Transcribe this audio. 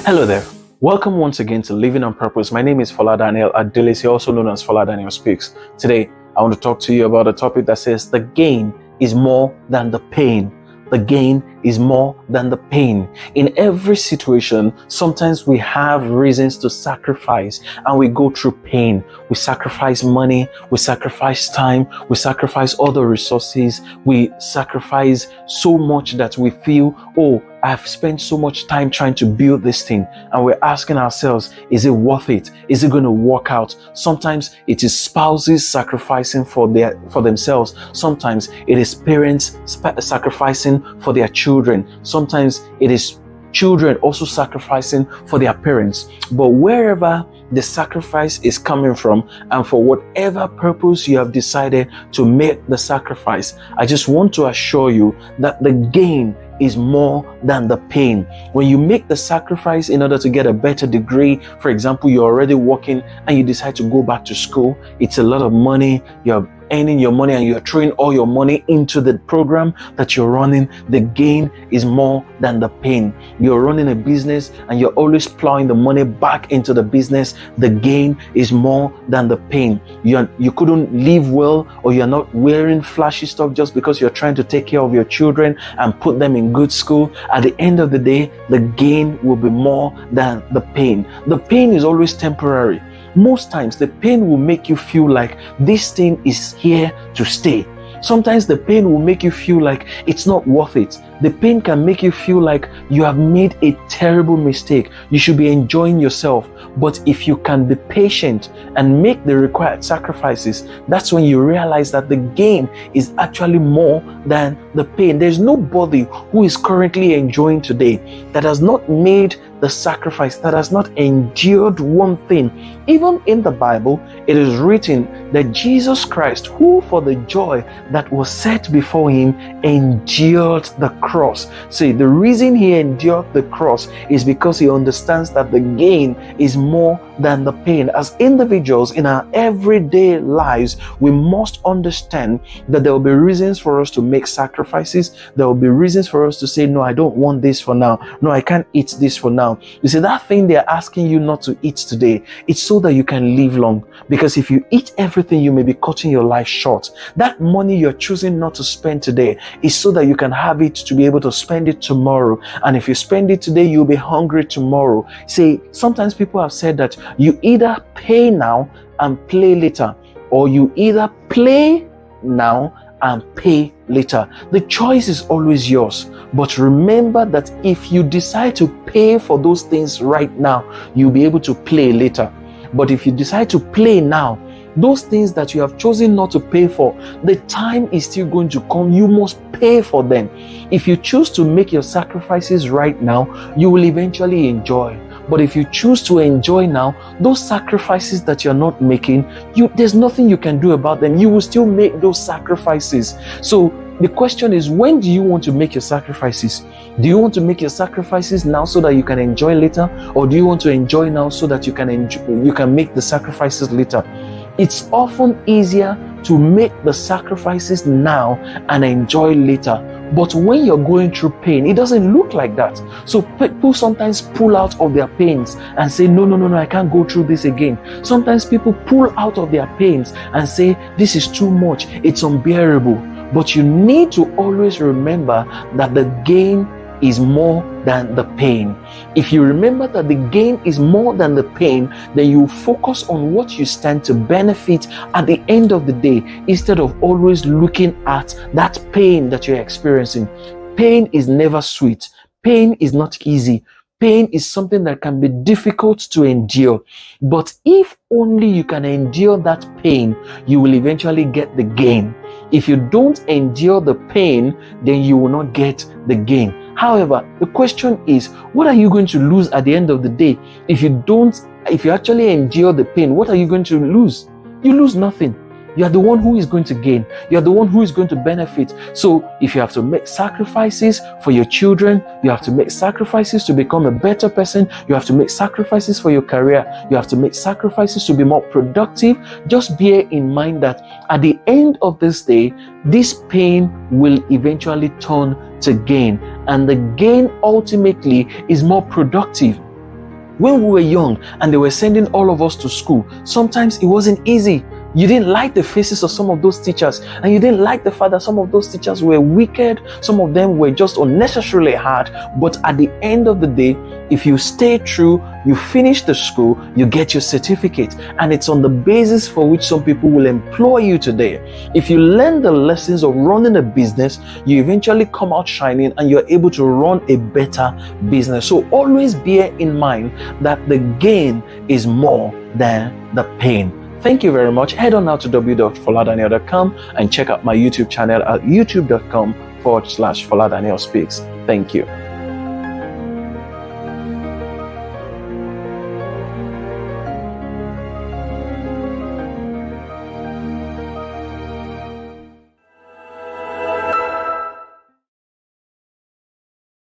Hello there. Welcome once again to Living on Purpose. My name is Fola Daniel Adelesi, also known as Fola Daniel Speaks. Today, I want to talk to you about a topic that says the gain is more than the pain. The gain is more than the pain. In every situation, sometimes we have reasons to sacrifice and we go through pain. We sacrifice money, we sacrifice time, we sacrifice other resources, we sacrifice so much that we feel, oh, I've spent so much time trying to build this thing, and we're asking ourselves, is it worth it? Is it going to work out? Sometimes it is spouses sacrificing for themselves. Sometimes it is parents sacrificing for their children. Sometimes it is children also sacrificing for their parents. But wherever the sacrifice is coming from, and for whatever purpose you have decided to make the sacrifice, I just want to assure you that the gain is more than the pain. When you make the sacrifice in order to get a better degree, for example, you're already working and you decide to go back to school, it's a lot of money, you're earning your money and you're throwing all your money into the program that you're running, the gain is more than the pain. You're running a business and you're always plowing the money back into the business, the gain is more than the pain. You couldn't live well, or you're not wearing flashy stuff just because you're trying to take care of your children and put them in good school. At the end of the day, the gain will be more than the pain. The pain is always temporary. Most times the pain will make you feel like this thing is here to stay. Sometimes the pain will make you feel like it's not worth it. The pain can make you feel like you have made a terrible mistake. You should be enjoying yourself. But if you can be patient and make the required sacrifices, that's when you realize that the gain is actually more than the pain. There's nobody who is currently enjoying today that has not made the sacrifice, that has not endured one thing. Even in the Bible, it is written that Jesus Christ, who for the joy that was set before him, endured the cross. See, the reason he endured the cross is because he understands that the gain is more than the pain. As individuals in our everyday lives, we must understand that there will be reasons for us to make sacrifices. There will be reasons for us to say, no, I don't want this for now. No, I can't eat this for now. You see, that thing they're asking you not to eat today, it's so that you can live long. Because if you eat everything, you may be cutting your life short. That money you're choosing not to spend today is so that you can have it to be able to spend it tomorrow. And if you spend it today, you'll be hungry tomorrow. See, sometimes people have said that you either pay now and play later, or you either play now and pay later. The choice is always yours. But remember that if you decide to pay for those things right now, you'll be able to play later. But if you decide to play now, those things that you have chosen not to pay for, the time is still going to come. You must pay for them. If you choose to make your sacrifices right now, you will eventually enjoy. But if you choose to enjoy now, those sacrifices that you're not making, there's nothing you can do about them. You will still make those sacrifices. So the question is, when do you want to make your sacrifices? Do you want to make your sacrifices now so that you can enjoy later? Or do you want to enjoy now so that you can make the sacrifices later? It's often easier to make the sacrifices now and enjoy later. But when you're going through pain, it doesn't look like that. So people sometimes pull out of their pains and say, no, I can't go through this again. Sometimes people pull out of their pains and say, this is too much, it's unbearable. But you need to always remember that the gain is more than the pain. If you remember that the gain is more than the pain, then you focus on what you stand to benefit at the end of the day, instead of always looking at that pain that you're experiencing. Pain is never sweet. Pain is not easy. Pain is something that can be difficult to endure. But if only you can endure that pain, you will eventually get the gain. If you don't endure the pain, then you will not get the gain. However, the question is, what are you going to lose at the end of the day? If you actually endure the pain, what are you going to lose? You lose nothing. You are the one who is going to gain. You are the one who is going to benefit. So if you have to make sacrifices for your children, you have to make sacrifices to become a better person, you have to make sacrifices for your career, you have to make sacrifices to be more productive, just bear in mind that at the end of this day, this pain will eventually turn to gain. And the gain ultimately is more productive. When we were young and they were sending all of us to school, sometimes it wasn't easy. You didn't like the faces of some of those teachers, and you didn't like the fact that some of those teachers were wicked. Some of them were just unnecessarily hard. But at the end of the day, if you stay true, you finish the school, you get your certificate, and it's on the basis for which some people will employ you today. If you learn the lessons of running a business, you eventually come out shining and you're able to run a better business. So always bear in mind that the gain is more than the pain. Thank you very much. Head on now to www.foladaniel.com and check out my YouTube channel at youtube.com/Fola Daniel Speaks. Thank you.